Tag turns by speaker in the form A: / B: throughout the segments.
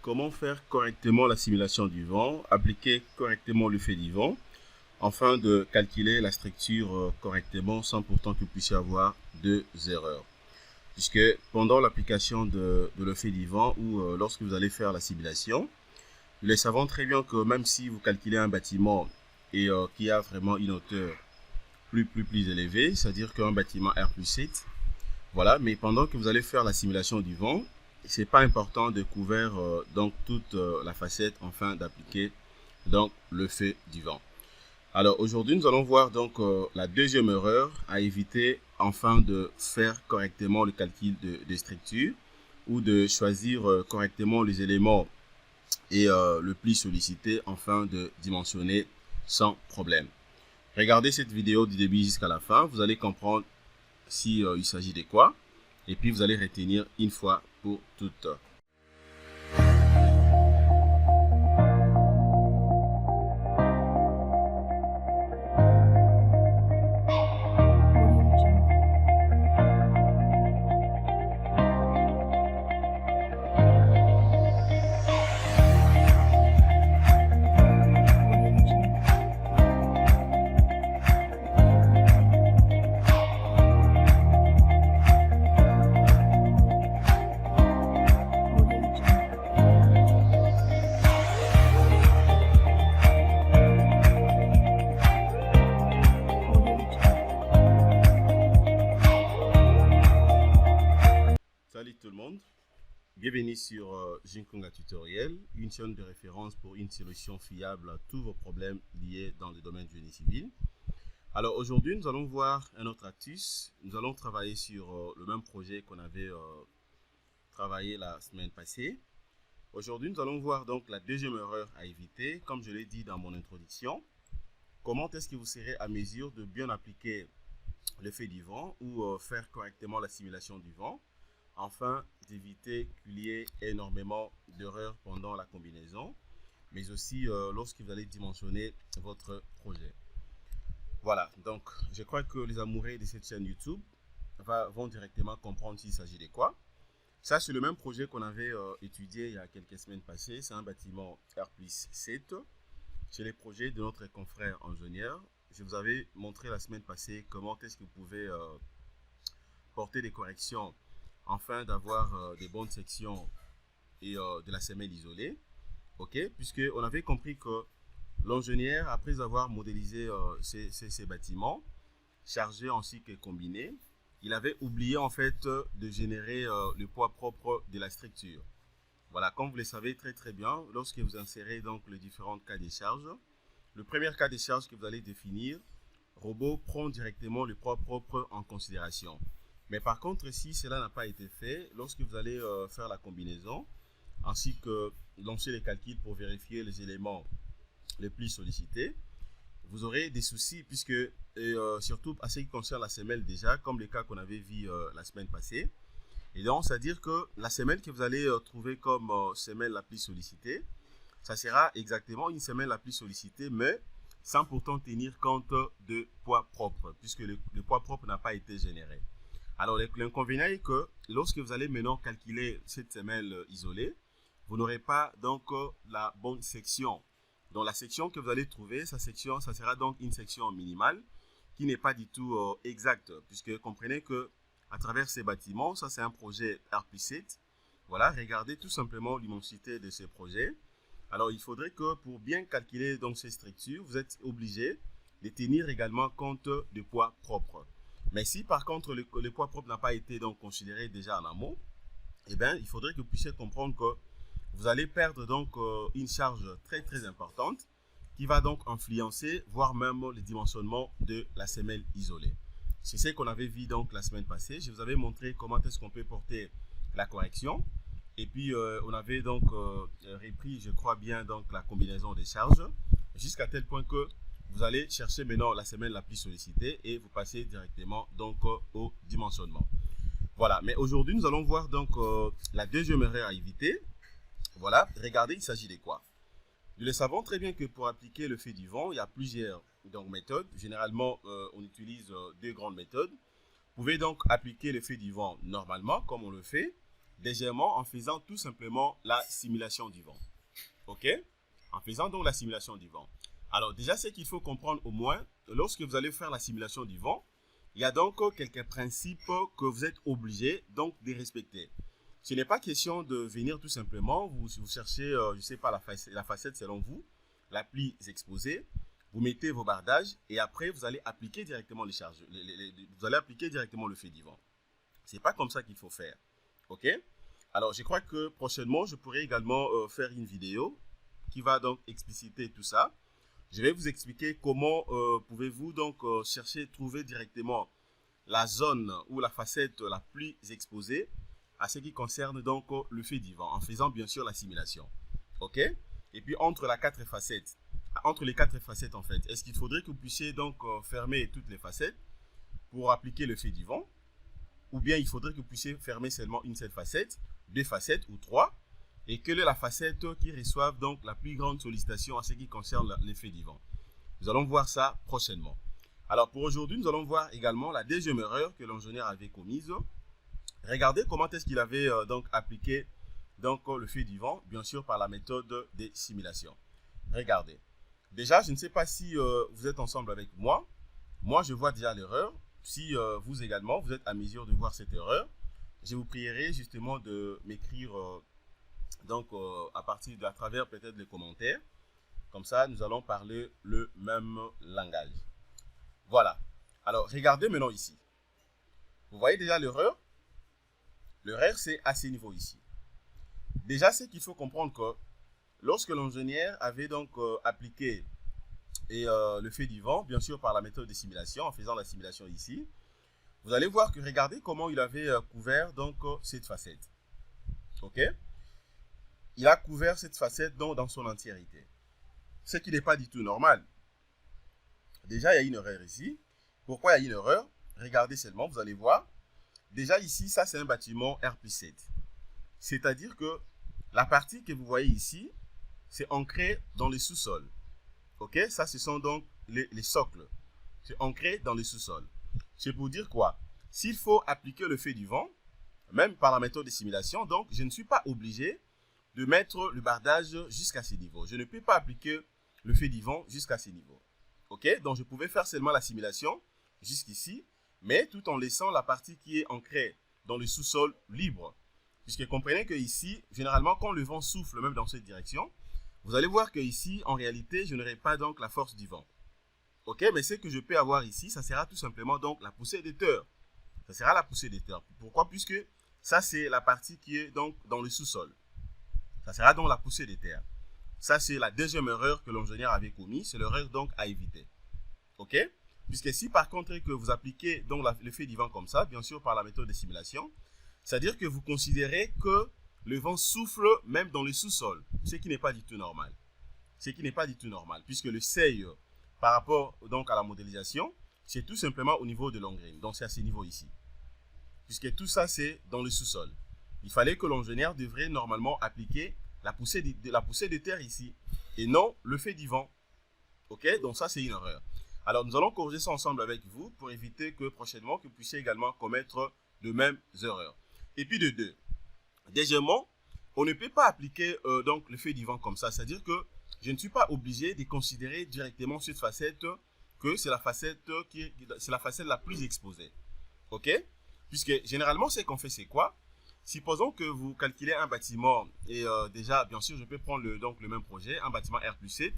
A: comment faire correctement la simulation du vent, appliquer correctement le fait du vent, afin de calculer la structure correctement sans pourtant que vous puissiez avoir deux erreurs. Puisque pendant l'application de l'effet du vent ou lorsque vous allez faire la simulation, nous le savons très bien que même si vous calculez un bâtiment et qui a vraiment une hauteur plus élevée, c'est-à-dire qu'un bâtiment R+7, voilà, mais pendant que vous allez faire la simulation du vent, c'est pas important de couvrir donc toute la facette afin d'appliquer donc le fait du vent. Alors aujourd'hui, nous allons voir donc la deuxième erreur à éviter afin de faire correctement le calcul de structure ou de choisir correctement les éléments et le pli sollicité afin de dimensionner sans problème. Regardez cette vidéo du début jusqu'à la fin, vous allez comprendre si il s'agit de quoi et puis vous allez retenir une fois pour toutes. Salut tout le monde, bienvenue sur Jinkonga Tutoriel, une chaîne de référence pour une solution fiable à tous vos problèmes liés dans le domaine du génie civil. Alors aujourd'hui, nous allons voir un autre astuce. Nous allons travailler sur le même projet qu'on avait travaillé la semaine passée. Aujourd'hui, nous allons voir donc la deuxième erreur à éviter, comme je l'ai dit dans mon introduction. Comment est-ce que vous serez à mesure de bien appliquer l'effet du vent ou faire correctement la simulation du vent, afin d'éviter qu'il y ait énormément d'erreurs pendant la combinaison, mais aussi lorsque vous allez dimensionner votre projet. Voilà, donc je crois que les amoureux de cette chaîne YouTube vont directement comprendre s'il s'agit de quoi. Ça, c'est le même projet qu'on avait étudié il y a quelques semaines passées. C'est un bâtiment R+7. C'est les projets de notre confrère ingénieur. Je vous avais montré la semaine passée comment est-ce que vous pouvez porter des corrections afin d'avoir des bonnes sections et de la semelle isolée. Ok, puisque on avait compris que l'ingénieur, après avoir modélisé ces bâtiments, chargés ainsi que combinés, il avait oublié en fait de générer le poids propre de la structure. Voilà, comme vous le savez très bien, lorsque vous insérez donc les différents cas de charge, le premier cas de charge que vous allez définir, Robot prend directement le poids propre en considération. Mais par contre, si cela n'a pas été fait, lorsque vous allez faire la combinaison, ainsi que lancer les calculs pour vérifier les éléments les plus sollicités, vous aurez des soucis puisque, surtout à ce qui concerne la semelle déjà, comme le cas qu'on avait vu la semaine passée. Et donc, c'est-à-dire que la semelle que vous allez trouver comme semelle la plus sollicitée, ça sera exactement une semelle la plus sollicitée, mais sans pourtant tenir compte de poids propre, puisque le poids propre n'a pas été généré. Alors, l'inconvénient est que lorsque vous allez maintenant calculer cette semelle isolée, vous n'aurez pas donc la bonne section. Donc, la section que vous allez trouver, ça sera donc une section minimale qui n'est pas du tout exacte, puisque comprenez que à travers ces bâtiments, ça c'est un projet R+7. Voilà, regardez tout simplement l'immensité de ces projets. Alors, il faudrait que pour bien calculer donc ces structures, vous êtes obligé de tenir également compte de poids propres. Mais si par contre le poids propre n'a pas été donc considéré déjà en amont, eh bien, il faudrait que vous puissiez comprendre que vous allez perdre donc une charge très importante qui va donc influencer, voire même le dimensionnement de la semelle isolée. C'est ce qu'on avait vu donc la semaine passée. Je vous avais montré comment est-ce qu'on peut porter la correction. Et puis, on avait donc repris, je crois bien, donc la combinaison des charges jusqu'à tel point que vous allez chercher maintenant la semelle la plus sollicitée et vous passez directement donc au dimensionnement. Voilà, mais aujourd'hui, nous allons voir donc la deuxième erreur à éviter. Voilà, regardez, il s'agit de quoi? Nous le savons très bien que pour appliquer le fait du vent, il y a plusieurs donc, méthodes. Généralement, on utilise deux grandes méthodes. Vous pouvez donc appliquer le fait du vent normalement, comme on le fait, Deuxièmement, en faisant tout simplement la simulation du vent. OK? En faisant donc la simulation du vent. Alors déjà, ce qu'il faut comprendre au moins, lorsque vous allez faire la simulation du vent, il y a donc quelques principes que vous êtes obligés donc de respecter. Ce n'est pas question de venir tout simplement, vous cherchez, je ne sais pas, la facette selon vous, la plus exposée, vous mettez vos bardages et après vous allez appliquer directement les charges, vous allez appliquer directement le fait du vent. Ce n'est pas comme ça qu'il faut faire. OK? Alors je crois que prochainement, je pourrai également faire une vidéo qui va donc expliciter tout ça. Je vais vous expliquer comment pouvez-vous donc chercher, trouver directement la zone ou la facette la plus exposée à ce qui concerne donc le fait du vent, en faisant bien sûr la simulation. OK? Et puis entre les quatre facettes en fait, est-ce qu'il faudrait que vous puissiez donc fermer toutes les facettes pour appliquer le fait du vent? Ou bien il faudrait que vous puissiez fermer seulement une seule facette, deux facettes ou trois? Et quelle est la facette qui reçoive donc la plus grande sollicitation en ce qui concerne l'effet du vent? Nous allons voir ça prochainement. Alors pour aujourd'hui, nous allons voir également la deuxième erreur que l'ingénieur avait commise. Regardez comment est-ce qu'il avait donc appliqué donc, le fait du vent, bien sûr par la méthode des simulations. Regardez. Déjà, je ne sais pas si vous êtes ensemble avec moi. Moi, je vois déjà l'erreur. Si vous également, vous êtes à mesure de voir cette erreur, je vous prierai justement de m'écrire donc à travers peut-être les commentaires. Comme ça, nous allons parler le même langage. Voilà. Alors, regardez maintenant ici. Vous voyez déjà l'erreur? L'erreur, c'est à ce niveau ici. Déjà, c'est qu'il faut comprendre que lorsque l'ingénieur avait donc appliqué le fait du vent, bien sûr par la méthode de simulation, en faisant la simulation ici, vous allez voir que regardez comment il avait couvert donc cette facette. OK? Il a couvert cette facette donc, dans son entièreté. Ce qui n'est pas du tout normal. Déjà, il y a une erreur ici. Pourquoi il y a une erreur? Regardez seulement, vous allez voir. Déjà ici, ça c'est un bâtiment R+7. C'est-à-dire que la partie que vous voyez ici, c'est ancré dans le sous-sol. OK? Ça, ce sont donc les socles. C'est ancré dans le sous-sol. C'est pour dire quoi? S'il faut appliquer le fait du vent, même par la méthode de simulation, donc je ne suis pas obligé de mettre le bardage jusqu'à ce niveau. Je ne peux pas appliquer le fait du vent jusqu'à ce niveau. OK? Donc je pouvais faire seulement la simulation jusqu'ici, mais tout en laissant la partie qui est ancrée dans le sous-sol libre. Puisque comprenez que ici, généralement, quand le vent souffle même dans cette direction, vous allez voir que ici, en réalité, je n'aurai pas donc la force du vent. OK? Mais ce que je peux avoir ici, ça sera tout simplement donc la poussée des terres. Ça sera la poussée des terres. Pourquoi? Puisque ça, c'est la partie qui est donc dans le sous-sol. Ça sera donc la poussée des terres. Ça, c'est la deuxième erreur que l'ingénieur avait commise. C'est l'erreur donc à éviter. OK? Puisque si par contre que vous appliquez donc l'effet du vent comme ça, bien sûr par la méthode de simulation, c'est-à-dire que vous considérez que le vent souffle même dans le sous-sol, ce qui n'est pas du tout normal. Ce qui n'est pas du tout normal, puisque le seuil par rapport donc à la modélisation, c'est tout simplement au niveau de l'engrais. Donc c'est à ce niveau ici. Puisque tout ça c'est dans le sous-sol. Il fallait que l'ingénieur devrait normalement appliquer la poussée de terre ici, et non le fait du vent. OK? Donc ça c'est une erreur. Alors nous allons corriger ça ensemble avec vous pour éviter que prochainement que vous puissiez également commettre de mêmes erreurs. Et puis de deux. Deuxièmement, on ne peut pas appliquer donc le fait du vent comme ça. C'est-à-dire que je ne suis pas obligé de considérer directement cette facette que c'est la facette la plus exposée. OK? Puisque généralement, ce qu'on fait, c'est quoi? Supposons que vous calculez un bâtiment et déjà, bien sûr, je peux prendre le même projet, un bâtiment R+7,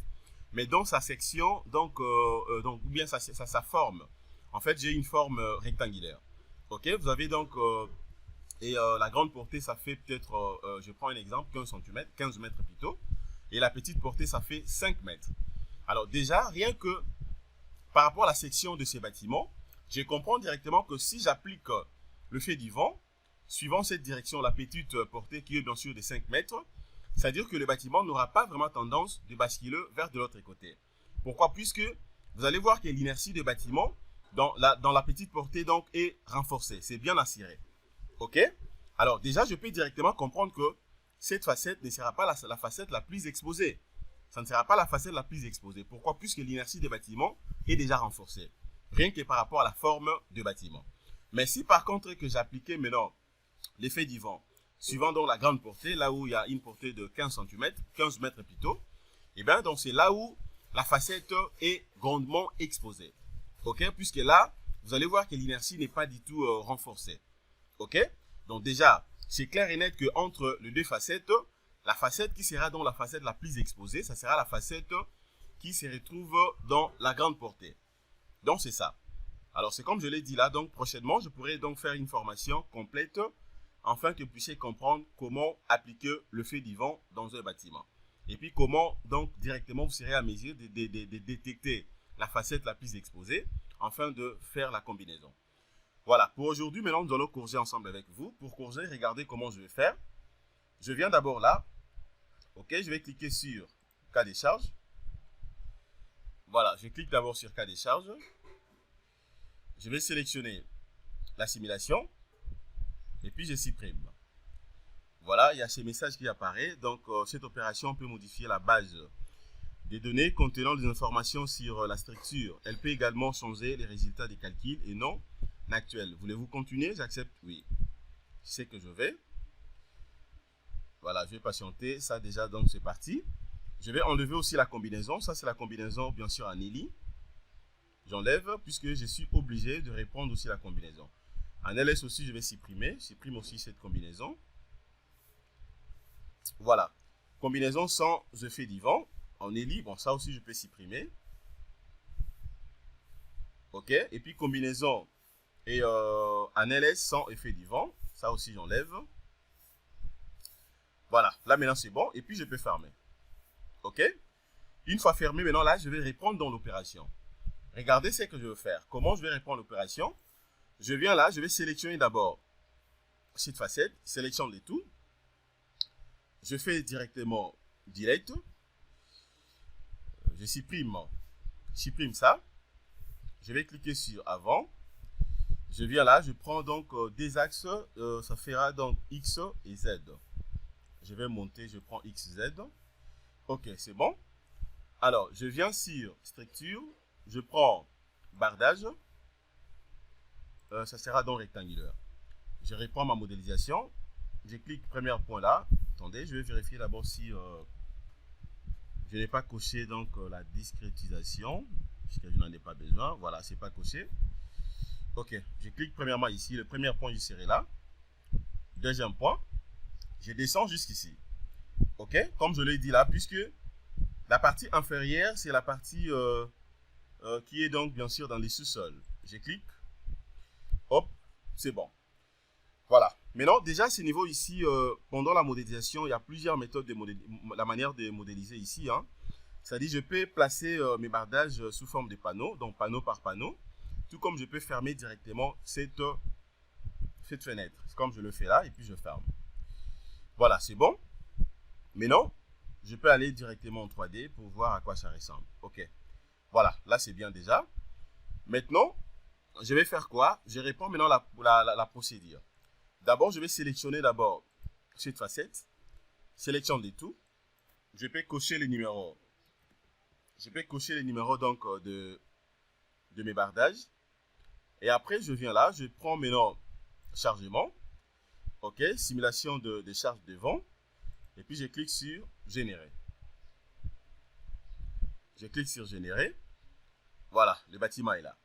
A: mais dans sa section, ou bien sa forme. En fait, j'ai une forme rectangulaire. OK? Vous avez donc... la grande portée, ça fait peut-être, je prends un exemple, 15 mètres plutôt. Et la petite portée, ça fait 5 mètres. Alors déjà, rien que par rapport à la section de ces bâtiments, je comprends directement que si j'applique le fait du vent, suivant cette direction, la petite portée qui est bien sûr de 5 mètres, c'est-à-dire que le bâtiment n'aura pas vraiment tendance de basculer vers de l'autre côté. Pourquoi? Puisque vous allez voir que l'inertie du bâtiment dans la petite portée donc est renforcée. C'est bien assuré. OK? Alors déjà, je peux directement comprendre que cette facette ne sera pas la facette la plus exposée. Ça ne sera pas la facette la plus exposée. Pourquoi? Puisque l'inertie des bâtiments est déjà renforcée. Rien que par rapport à la forme du bâtiment. Mais si par contre que j'appliquais maintenant l'effet du vent suivant donc la grande portée, là où il y a une portée de 15 cm, 15 mètres plutôt, et bien donc c'est là où la facette est grandement exposée. Ok, puisque là, vous allez voir que l'inertie n'est pas du tout renforcée. Ok, donc déjà, c'est clair et net que entre les deux facettes, la facette qui sera donc la facette la plus exposée, ça sera la facette qui se retrouve dans la grande portée. Donc c'est ça. Alors c'est comme je l'ai dit là, donc prochainement, je pourrai donc faire une formation complète afin que vous puissiez comprendre comment appliquer le fait du vent dans un bâtiment. Et puis comment donc directement vous serez à mesure de détecter la facette la plus exposée afin de faire la combinaison. Voilà, pour aujourd'hui, maintenant nous allons corriger ensemble avec vous. Pour corriger, regardez comment je vais faire. Je viens d'abord là. Ok, je vais cliquer sur cas des charges. Voilà, je clique d'abord sur cas des charges. Je vais sélectionner la simulation. Et puis je supprime. Voilà, il y a ce message qui apparaît. Donc cette opération peut modifier la base des données contenant des informations sur la structure. Elle peut également changer les résultats des calculs et non actuels. Voulez-vous continuer? J'accepte oui. C'est que je vais. Voilà, je vais patienter. Ça déjà, donc c'est parti. Je vais enlever aussi la combinaison. Ça, c'est la combinaison, bien sûr, en ELI. J'enlève puisque je suis obligé de répondre aussi la combinaison. En LS aussi, je vais supprimer. Je supprime aussi cette combinaison. Voilà. Combinaison sans effet du vent. En ELI, bon, ça aussi, je peux supprimer. OK. Et puis, combinaison et en LS sans effet du vent. Ça aussi, j'enlève. Voilà. Là, maintenant, c'est bon. Et puis, je peux fermer. OK. Une fois fermé, maintenant, là, je vais répondre dans l'opération. Regardez ce que je veux faire. Comment je vais répondre à l'opération? Je viens là, je vais sélectionner d'abord cette facette. Sélectionne les tout. Je fais directement direct. Je supprime ça. Je vais cliquer sur avant. Je viens là, je prends donc des axes. Ça fera donc X et Z. Je vais monter, je prends X, Z. Ok, c'est bon. Alors, je viens sur structure. Je prends bardage. Ça sera donc rectangulaire. Je reprends ma modélisation. Je clique premier point là. Attendez, je vais vérifier d'abord si je n'ai pas coché donc la discrétisation, puisque je n'en ai pas besoin. Voilà, c'est pas coché. Ok, je clique premièrement ici. Le premier point, je serai là. Deuxième point, je descends jusqu'ici. Ok, comme je l'ai dit là, puisque la partie inférieure, c'est la partie qui est donc bien sûr dans les sous-sols. Je clique. Hop, c'est bon. Voilà. Maintenant, déjà, à ce niveau ici, pendant la modélisation, il y a plusieurs méthodes de la manière de modéliser ici. Hein. C'est-à-dire, je peux placer mes bardages sous forme de panneaux, donc panneau par panneau, tout comme je peux fermer directement cette fenêtre. C'est comme je le fais là, et puis je ferme. Voilà, c'est bon. Maintenant, je peux aller directement en 3D pour voir à quoi ça ressemble. Ok. Voilà, là, c'est bien déjà. Maintenant, je vais faire quoi? Je réponds maintenant la procédure. D'abord, je vais sélectionner d'abord cette facette. Sélection de tout. Je peux cocher les numéros. Je peux cocher les numéros donc de mes bardages. Et après, je viens là. Je prends maintenant chargement. OK. Simulation de charge de vent. Et puis, je clique sur générer. Je clique sur générer. Voilà, le bâtiment est là.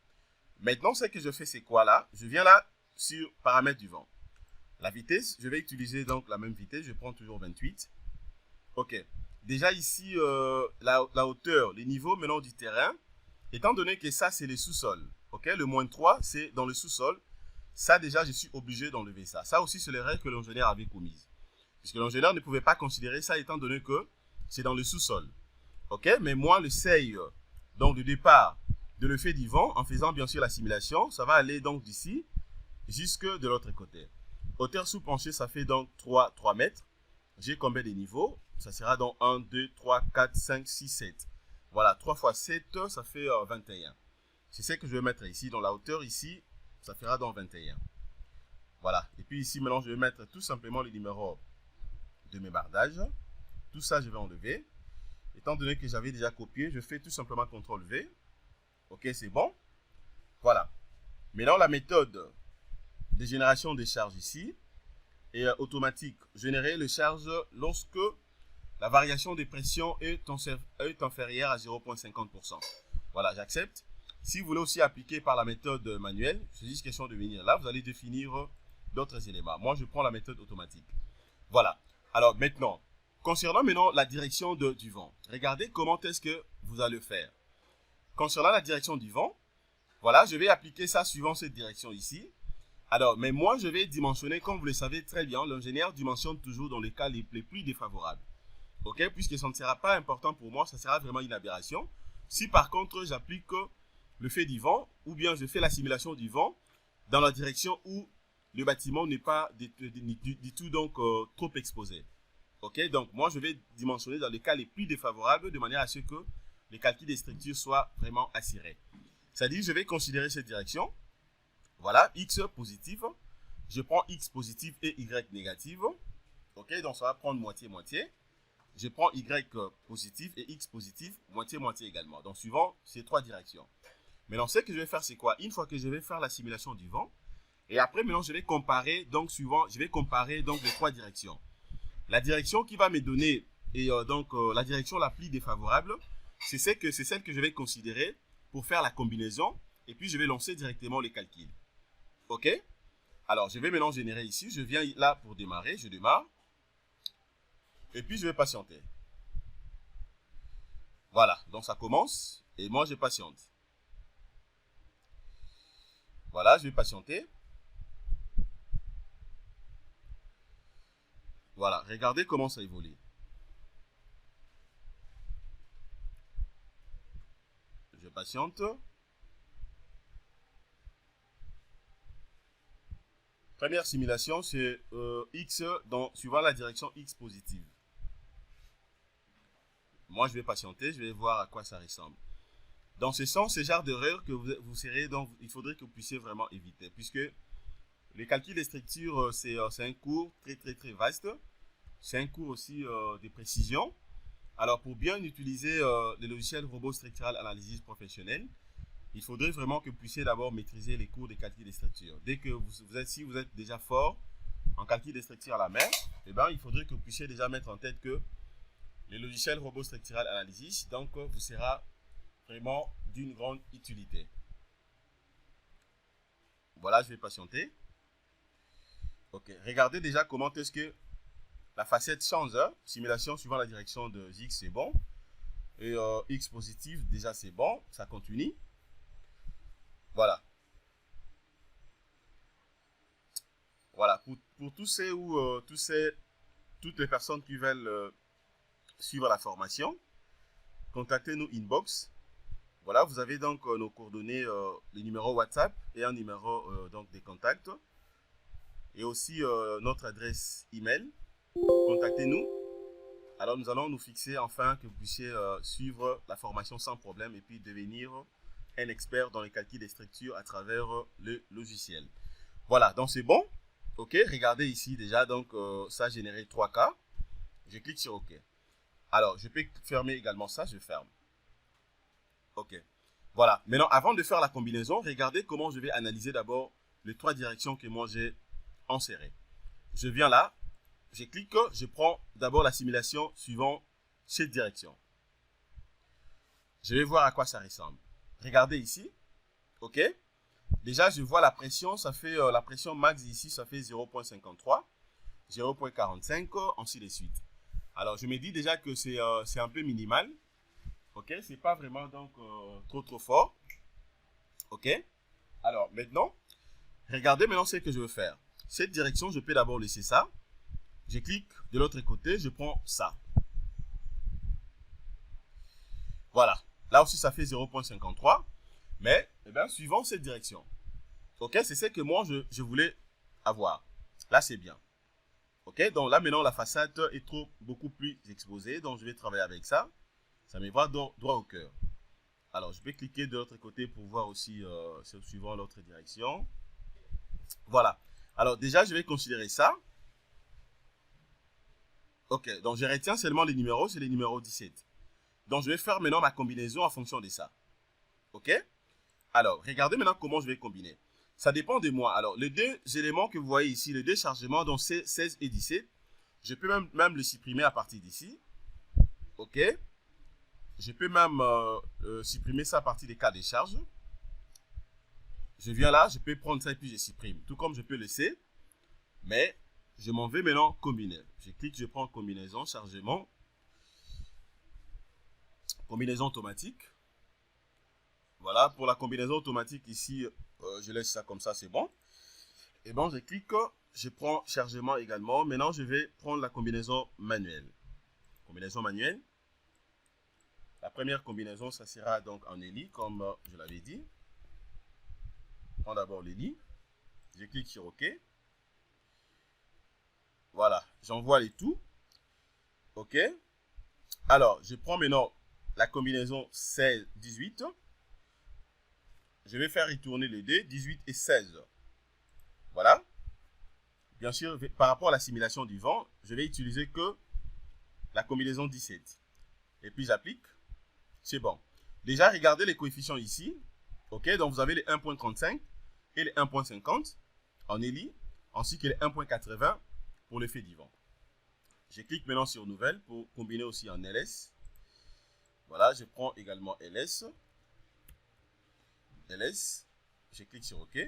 A: Maintenant, ce que je fais, c'est quoi là? Je viens là sur paramètres du vent. La vitesse, je vais utiliser donc la même vitesse. Je prends toujours 28. OK. Déjà ici, la hauteur, les niveaux maintenant du terrain, étant donné que ça, c'est le sous-sol. OK. Le moins 3, c'est dans le sous-sol. Ça, déjà, je suis obligé d'enlever ça. Ça aussi, c'est les règles que l'ingénieur avait commises. Puisque l'ingénieur ne pouvait pas considérer ça étant donné que c'est dans le sous-sol. OK. Mais moi, le seuil, donc de départ, de le fait du vent, en faisant bien sûr la simulation, ça va aller donc d'ici jusque de l'autre côté. Hauteur sous penché, ça fait donc 3 mètres. J'ai combien de niveaux? Ça sera donc 1, 2, 3, 4, 5, 6, 7. Voilà, 3 fois 7, ça fait 21. C'est ce que je vais mettre ici. Donc la hauteur ici, ça fera donc 21. Voilà. Et puis ici, maintenant, je vais mettre tout simplement les numéros de mes bardages. Tout ça, je vais enlever. Étant donné que j'avais déjà copié, je fais tout simplement CTRL-V. OK, c'est bon. Voilà. Maintenant, la méthode de génération des charges ici. et automatique. Générer les charges lorsque la variation de pression est inférieure à 0,50%. Voilà, j'accepte. Si vous voulez aussi appliquer par la méthode manuelle, c'est juste question de venir là, vous allez définir d'autres éléments. Moi, je prends la méthode automatique. Voilà. Alors maintenant, concernant maintenant la direction du vent, regardez comment est-ce que vous allez faire. Concernant la direction du vent, voilà, je vais appliquer ça suivant cette direction ici. Alors, mais moi, je vais dimensionner, comme vous le savez très bien, l'ingénieur dimensionne toujours dans les cas les plus défavorables. Ok, puisque ça ne sera pas important pour moi, ça sera vraiment une aberration. Si par contre, j'applique le fait du vent, ou bien je fais la simulation du vent dans la direction où le bâtiment n'est pas du tout donc trop exposé. Ok, donc moi je vais dimensionner dans les cas les plus défavorables de manière à ce que les calculs des structures soient vraiment assurés. C'est-à-dire, je vais considérer cette direction. Voilà, X positif. Je prends X positif et Y négative. Ok, donc ça va prendre moitié-moitié. Je prends Y positif et X positif, moitié-moitié également. Donc, suivant ces trois directions. Maintenant, ce que je vais faire, c'est quoi? Une fois que je vais faire la simulation du vent, et après, maintenant, je vais comparer, donc, les trois directions. La direction qui va me donner, la direction la plus défavorable, c'est celle que je vais considérer pour faire la combinaison, et puis je vais lancer directement les calculs. Ok? Alors, je vais maintenant générer ici, je viens là pour démarrer, je démarre, et puis je vais patienter. Voilà, donc ça commence, et moi je patiente. Voilà, je vais patienter. Voilà, regardez comment ça évolue. Je patiente. Première simulation, c'est X suivant la direction X positive. Moi, je vais patienter, je vais voir à quoi ça ressemble. Dans ce sens, c'est genre d'erreur que vous serez, donc il faudrait que vous puissiez vraiment éviter, puisque les calculs des structures, c'est un cours très vaste. C'est un cours aussi de précision. Alors, pour bien utiliser le logiciel Robot Structural Analysis professionnel, il faudrait vraiment que vous puissiez d'abord maîtriser les cours des calculs des structures. Dès que si vous êtes déjà fort en calcul des structures à la main, eh ben, il faudrait que vous puissiez déjà mettre en tête que le logiciel Robot Structural Analysis, donc, vous sera vraiment d'une grande utilité. Voilà, je vais patienter. Ok, regardez déjà comment est-ce que la facette change. Hein? Simulation suivant la direction de X, c'est bon. Et X positif, déjà c'est bon, ça continue. Voilà. Voilà, pour tous ces ou toutes les personnes qui veulent suivre la formation, contactez-nous inbox. Voilà, vous avez donc nos coordonnées, les numéros WhatsApp et un numéro donc des contacts. Et aussi notre adresse email. Contactez-nous. Alors nous allons nous fixer enfin que vous puissiez suivre la formation sans problème et puis devenir un expert dans les calculs des structures à travers le logiciel. Voilà, donc c'est bon. Ok, regardez ici déjà, donc ça a généré 3 cas. Je clique sur OK. Alors, je peux fermer également ça, je ferme. Ok. Voilà. Maintenant, avant de faire la combinaison, regardez comment je vais analyser d'abord les 3 directions que moi j'ai insérées. Je viens là, je clique, je prends d'abord la simulation suivant cette direction. Je vais voir à quoi ça ressemble. Regardez ici. Ok. Déjà, je vois la pression, ça fait la pression max ici, ça fait 0,53, 0,45, ainsi de suite. Alors, je me dis déjà que c'est un peu minimal. Ok, c'est pas vraiment donc trop fort. Ok. Alors, maintenant, regardez maintenant ce que je veux faire. Cette direction, je peux d'abord laisser ça. Je clique de l'autre côté, je prends ça. Voilà. Là aussi, ça fait 0,53. Mais, eh bien, suivant cette direction. Ok, c'est ce que moi, je voulais avoir. Là, c'est bien. Ok, donc là, maintenant, la façade est beaucoup plus exposée. Donc, je vais travailler avec ça. Ça me va droit au cœur. Alors, je vais cliquer de l'autre côté pour voir aussi, suivant l'autre direction. Voilà. Alors, déjà, je vais considérer ça. Ok, donc je retiens seulement les numéros, c'est les numéros 17. Donc, je vais faire maintenant ma combinaison en fonction de ça. Ok? Alors, regardez maintenant comment je vais combiner. ça dépend de moi. Alors, les deux éléments que vous voyez ici, les deux chargements, donc c'est 16 et 17, je peux même le supprimer à partir d'ici. OK? Je peux même supprimer ça à partir des cas de charge. Je viens là, je peux prendre ça et puis je supprime. Tout comme je peux laisser. Mais je m'en vais maintenant combiner. Je clique, je prends combinaison, chargement. Combinaison automatique. Voilà, pour la combinaison automatique ici, je laisse ça comme ça, c'est bon. Et bon, je clique, je prends chargement également. Maintenant, je vais prendre la combinaison manuelle. Combinaison manuelle. La première combinaison, ça sera donc en ELI, comme je l'avais dit. Je prends d'abord l'ELI. Je clique sur OK. Voilà, j'envoie les tout. OK. Alors, je prends maintenant la combinaison 16-18. Je vais faire retourner les deux, 18 et 16. Voilà. Bien sûr, par rapport à la simulation du vent, je vais utiliser que la combinaison 17. Et puis j'applique. C'est bon. Déjà, regardez les coefficients ici. OK, donc vous avez les 1.35 et les 1.50 en ELI, ainsi que les 1.80 pour l'effet du vent. Je clique maintenant sur Nouvelle pour combiner aussi en LS. Voilà, je prends également LS. LS. Je clique sur OK.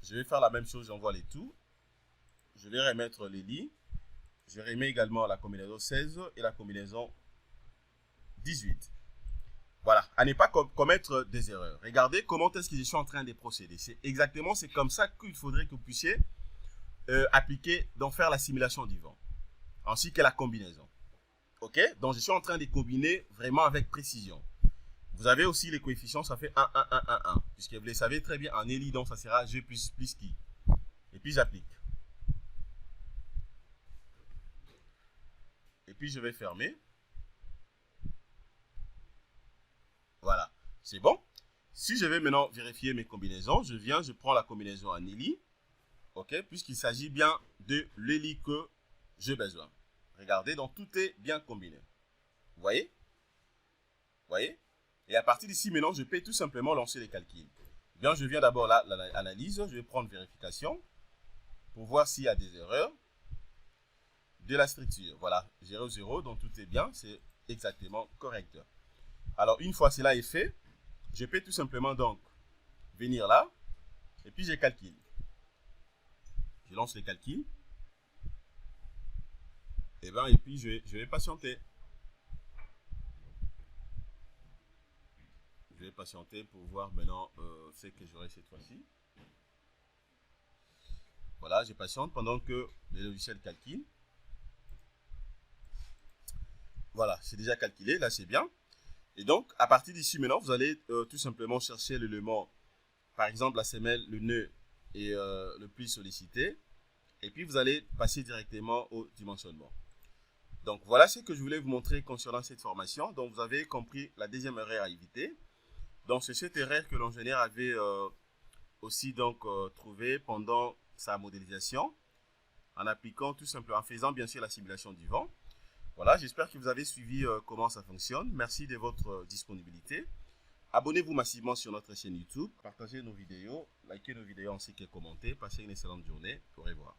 A: Je vais faire la même chose, j'envoie les tout. Je vais remettre les lits. Je remets également la combinaison 16 et la combinaison 18. Voilà, à ne pas commettre des erreurs. Regardez comment est-ce que je suis en train de procéder. C'est comme ça qu'il faudrait que vous puissiez appliquer, donc faire la simulation du vent, ainsi que la combinaison. OK? Donc, je suis en train de combiner vraiment avec précision. Vous avez aussi les coefficients, ça fait 1, 1, 1, 1, 1. Puisque vous le savez très bien, en ELI, donc ça sera G plus qui. Et puis, j'applique. Et puis, je vais fermer. Voilà, c'est bon. Si je vais maintenant vérifier mes combinaisons, je prends la combinaison en ELI. OK? Puisqu'il s'agit bien de l'ELI que j'ai besoin. Regardez, donc tout est bien combiné. Vous voyez? Vous voyez? Et à partir d'ici, maintenant, je peux tout simplement lancer les calculs. Bien, je viens d'abord là, l'analyse. Je vais prendre vérification pour voir s'il y a des erreurs de la structure. Voilà, 0, 0, donc tout est bien. C'est exactement correct. Alors, une fois cela est fait, je peux tout simplement donc venir là et puis je calcule. Je lance les calculs. Et puis je vais patienter. Je vais patienter pour voir maintenant ce que j'aurai cette fois-ci. Voilà, je patiente pendant que le logiciel calcule. Voilà, c'est déjà calculé, là c'est bien. Et donc, à partir d'ici maintenant, vous allez tout simplement chercher l'élément, par exemple la semelle, le nœud et le pli sollicité. Et puis, vous allez passer directement au dimensionnement. Donc, voilà ce que je voulais vous montrer concernant cette formation. Donc, vous avez compris la deuxième erreur à éviter. Donc, c'est cette erreur que l'ingénieur avait aussi donc trouvé pendant sa modélisation, en appliquant tout simplement, en faisant bien sûr la simulation du vent. Voilà, j'espère que vous avez suivi comment ça fonctionne. Merci de votre disponibilité. Abonnez-vous massivement sur notre chaîne YouTube, partagez nos vidéos, likez nos vidéos ainsi que commentez. Passez une excellente journée. Au revoir.